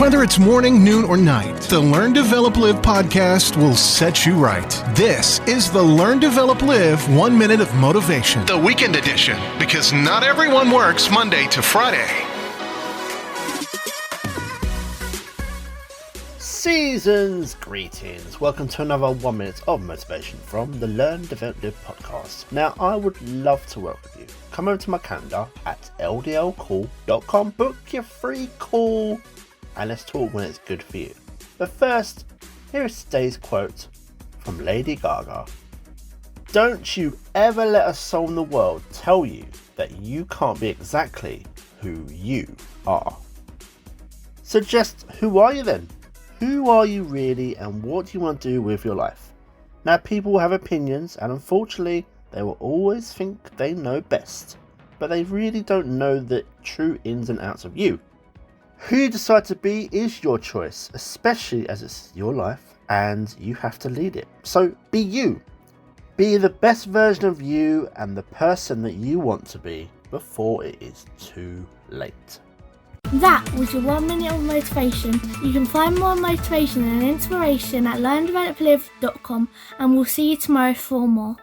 Whether it's morning, noon, or night, the Learn, Develop, Live podcast will set you right. This is the Learn, Develop, Live 1 Minute of Motivation, the weekend edition, because not everyone works Monday to Friday. Season's greetings. Welcome to another 1 minute of motivation from the Learn, Develop, Live podcast. Now, I would love to work with you. Come over to my calendar at ldlcall.com, book your free call, and let's talk when it's good for you. But first, here is today's quote from Lady Gaga. Don't you ever let a soul in the world tell you that you can't be exactly who you are. So just, who are you then? Who are you really, and what do you want to do with your life? Now, people will have opinions, and unfortunately, they will always think they know best, but they really don't know the true ins and outs of you. Who you decide to be is your choice, especially as it's your life and you have to lead it. So be you. Be the best version of you and the person that you want to be before it is too late. That was your 1 minute of motivation. You can find more motivation and inspiration at learndeveloplive.com, and we'll see you tomorrow for more.